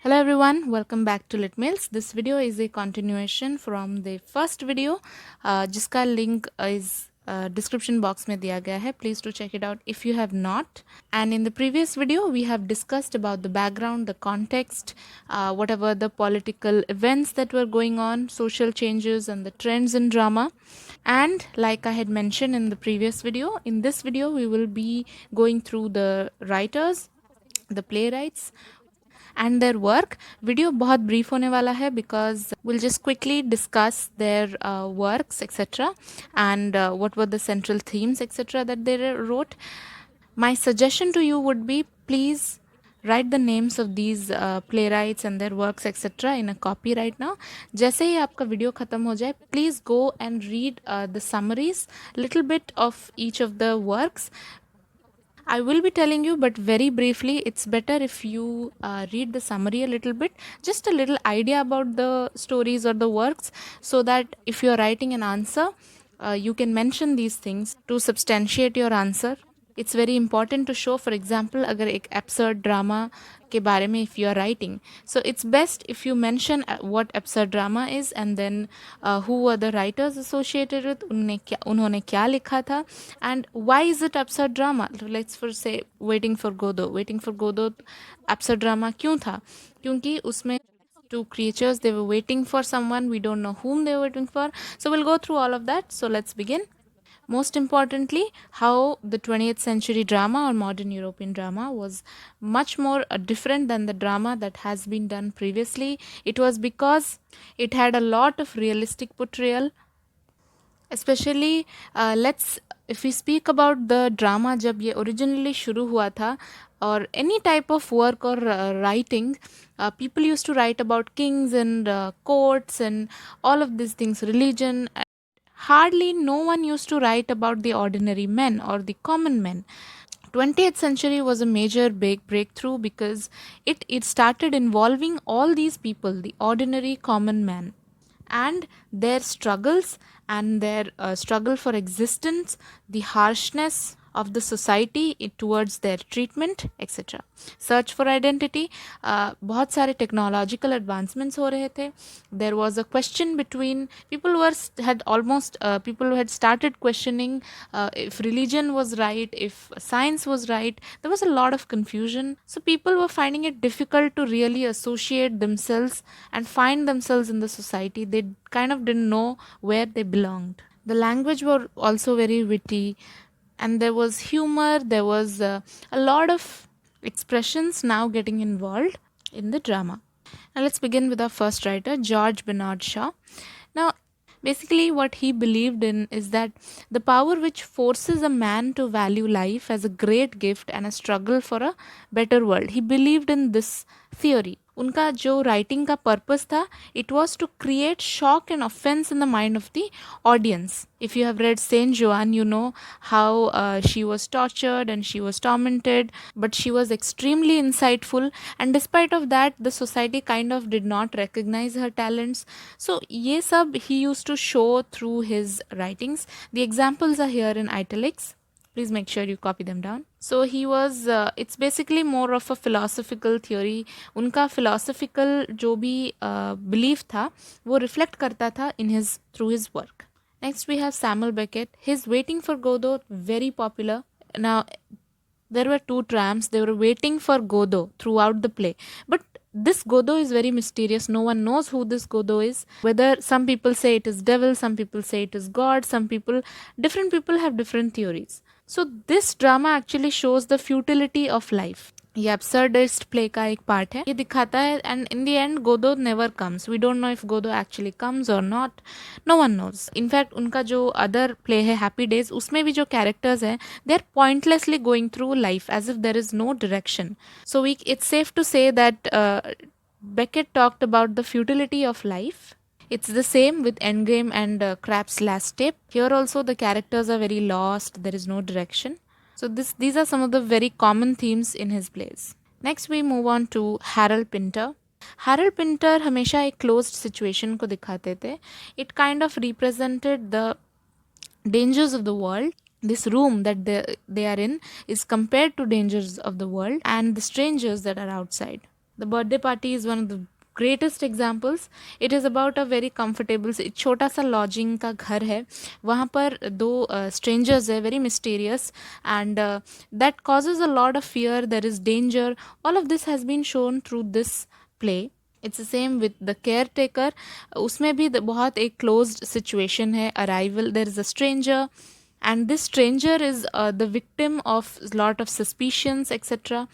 Hello everyone, welcome back to Litmails. This video is a continuation from the first video, जिसका link is description box में दिया गया है. Please do check it out if you have not. And in the previous video, we have discussed about the background, the context, whatever the political events that were going on, social changes and the trends in drama. And like I had mentioned in the previous video, in this video we will be going through the writers, the playwrights and their work. Video बहुत brief होने वाला है because we'll just quickly discuss their works etc. and what were the central themes etc. that they wrote. My suggestion to you would be, please write the names of these playwrights and their works etc. in a copy right now. जैसे ही आपका video ख़त्म हो जाए, please go and read the summaries, little bit of each of the works. I will be telling you, but very briefly, it's better if you read the summary a little bit, just a little idea about the stories or the works, so that if you're writing an answer, you can mention these things to substantiate your answer. It's very important to show, for example, अगर एक absurd drama के बारे में if you are writing, so it's best if you mention what absurd drama is and then who were the writers associated with, उन्होंने क्या लिखा था, and why is it absurd drama. Let's for say Waiting for Godot absurd drama क्यों था, क्योंकि उसमें two creatures, they were waiting for someone, we don't know whom they were waiting for. So we'll go through all of that. So let's begin. Most importantly, how the 20th century drama or modern European drama was much more different than the drama that has been done previously. It was because it had a lot of realistic portrayal. Especially let's if we speak about the drama जब ये originally शुरू हुआ था, or any type of work or writing, people used to write about kings and courts and all of these things, religion. Hardly no one used to write about the ordinary men or the common men. 20th century was a major big breakthrough because it started involving all these people, the ordinary common man, and their struggles and their struggle for existence, the harshness of the society towards their treatment etc. Search for identity. बहुत सारे technological advancements हो रहे थे. There was a question between people who had started questioning if religion was right, if science was right. There was a lot of confusion, so people were finding it difficult to really associate themselves and find themselves in the society. They kind of didn't know where they belonged. The language were also very witty, and there was humor, there was a lot of expressions now getting involved in the drama. Now let's begin with our first writer, George Bernard Shaw. Now basically what he believed in is that the power which forces a man to value life as a great gift and a struggle for a better world, he believed in this theory. उनका जो writing का purpose था, it was to create shock and offence in the mind of the audience. If you have read Saint Joan, you know how she was tortured and she was tormented, but she was extremely insightful, and despite of that, the society kind of did not recognize her talents. So ye sab he used to show through his writings. The examples are here in italics. Please make sure you copy them down. So he was it's basically more of a philosophical theory. उनका philosophical जो भी belief था, वो reflect करता था through his work. Next we have Samuel Beckett. His Waiting for Godot, very popular. Now there were two tramps. They were waiting for Godot throughout the play, but this Godot is very mysterious. No one knows who this Godot is. Whether some people say it is devil, some people say it is God, different people have different theories. So this drama actually shows the futility of life. ये absurdist play का एक part है. ये दिखाता है, and in the end Godot never comes. We don't know if Godot actually comes or not. No one knows. In fact उनका जो other play है Happy Days, उसमें भी जो characters हैं, they are pointlessly going through life as if there is no direction. So it's safe to say that Beckett talked about the futility of life. It's the same with Endgame and Krapp's Last Tape. Here also the characters are very lost, there is no direction. So these are some of the very common themes in his plays. Next we move on to Harold Pinter. Harold Pinter हमेशा एक closed situation को दिखाते थे. It kind of represented the dangers of the world. This room that they are in is compared to dangers of the world and the strangers that are outside. The birthday party is one of the greatest examples. It is about a very comfortable छोटा सा lodging का घर है, वहाँ पर दो strangers है, very mysterious, and that causes a lot of fear. There is danger. All of this has been shown through this play. It's the same with the caretaker. उसमें भी बहुत एक closed situation है. Arrival, there is a stranger, and this stranger is the victim of lot of suspicions etc.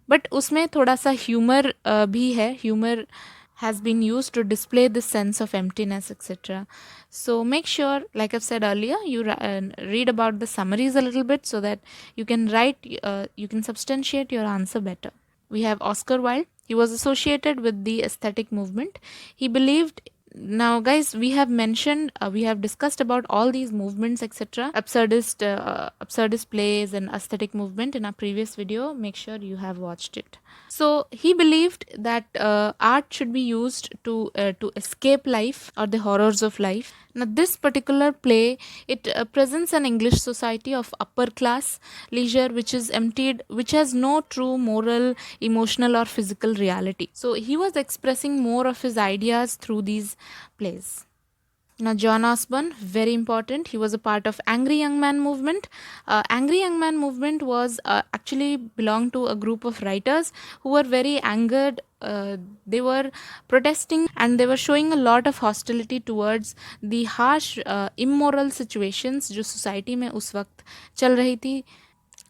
But उसमें थोड़ा सा humor भी है. Humor has been used to display this sense of emptiness etc. So make sure, like I've said earlier, you read about the summaries a little bit so that you can you can substantiate your answer better. We have Oscar Wilde. He was associated with the aesthetic movement. He believed, now guys, we have mentioned, we have discussed about all these movements etc, absurdist plays and aesthetic movement in our previous video. Make sure you have watched it. So he believed that art should be used to escape life or the horrors of life. Now this particular play, it presents an English society of upper class leisure which is emptied, which has no true moral, emotional or physical reality. So he was expressing more of his ideas through these plays. Now John Osborne, very important. He was a part of Angry Young Man movement. Angry Young Man movement was actually belonged to a group of writers who were very angered. They were protesting and they were showing a lot of hostility towards the harsh immoral situations जो society में उस वक्त चल रही थी.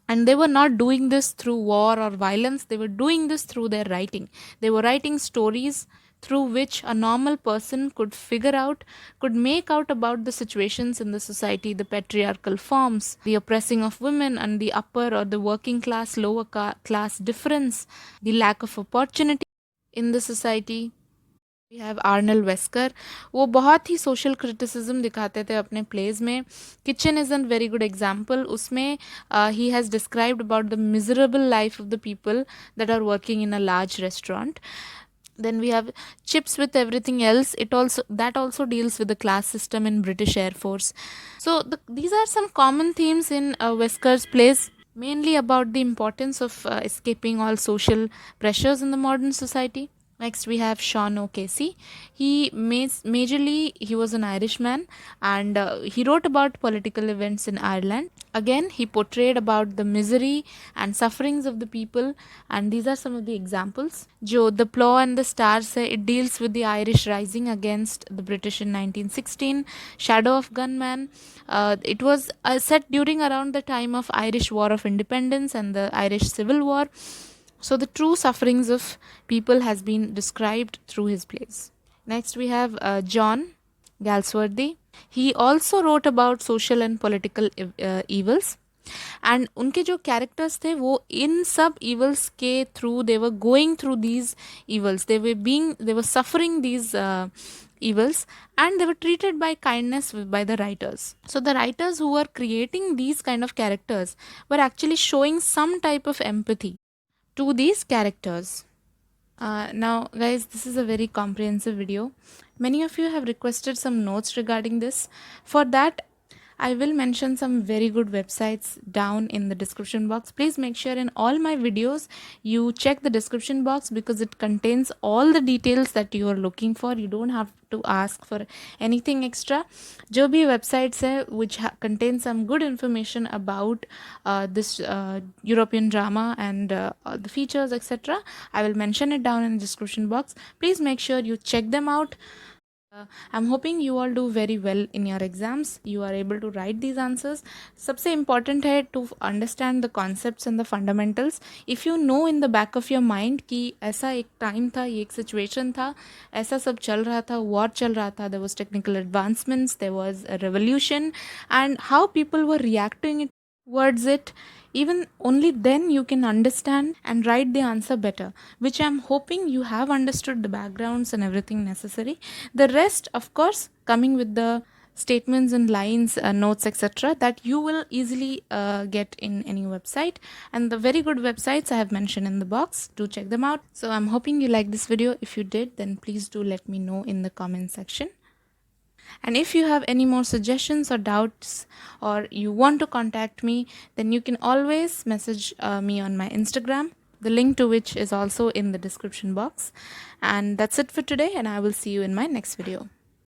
And they were not doing this through war or violence. They were doing this through their writing. They were writing stories through which a normal person could figure out, could make out about the situations in the society, the patriarchal forms, the oppressing of women, and the upper or the working class, lower class difference, the lack of opportunity in the society. We have Arnold Wesker. वो बहुत ही social criticism दिखाते थे अपने plays में. Kitchen is an very good example. उसमें he has described about the miserable life of the people that are working in a large restaurant. Then we have Chips with Everything Else. That also deals with the class system in British Air Force. So these are some common themes in Wesker's plays, mainly about the importance of escaping all social pressures in the modern society. Next we have Sean O'Casey. He was an Irishman, and he wrote about political events in Ireland. Again, he portrayed about the misery and sufferings of the people, and these are some of the examples. Jo The Plough and the Stars, it deals with the Irish rising against the British in 1916. Shadow of Gunman, it was set during around the time of Irish War of Independence and the Irish Civil War. So the true sufferings of people has been described through his plays. Next we have John Galsworthy. He also wrote about social and political evils, and उनके जो characters थे वो इन सब evils के through they were going through these evils, they were suffering these evils, and they were treated by kindness by the writers. So the writers who were creating these kind of characters were actually showing some type of empathy to these characters. Now guys, this is a very comprehensive video. Many of you have requested some notes regarding this. For that, I will mention some very good websites down in the description box. Please make sure in all my videos you check the description box, because it contains all the details that you are looking for. You don't have to ask for anything extra. जो भी websites है which contain some good information about this European drama and the features etc, I will mention it down in the description box. Please make sure you check them out. I'm hoping you all do very well in your exams. You are able to write these answers. सबसे important है to understand the concepts and the fundamentals. If you know in the back of your mind कि ऐसा एक time था, ये एक situation था, ऐसा सब चल रहा था, war चल रहा था, there was technical advancements, there was a revolution, and how people were reacting towards it, even only then you can understand and write the answer better, which I'm hoping you have understood the backgrounds and everything necessary. The rest, of course, coming with the statements and lines, notes etc, that you will easily get in any website, and the very good websites I have mentioned in the box. Do check them out. So I'm hoping you like this video. If you did, then please do let me know in the comment section. And if you have any more suggestions or doubts, or you want to contact me, then you can always message me on my Instagram. the link to which is also in the description box. And that's it for today, and I will see you in my next video.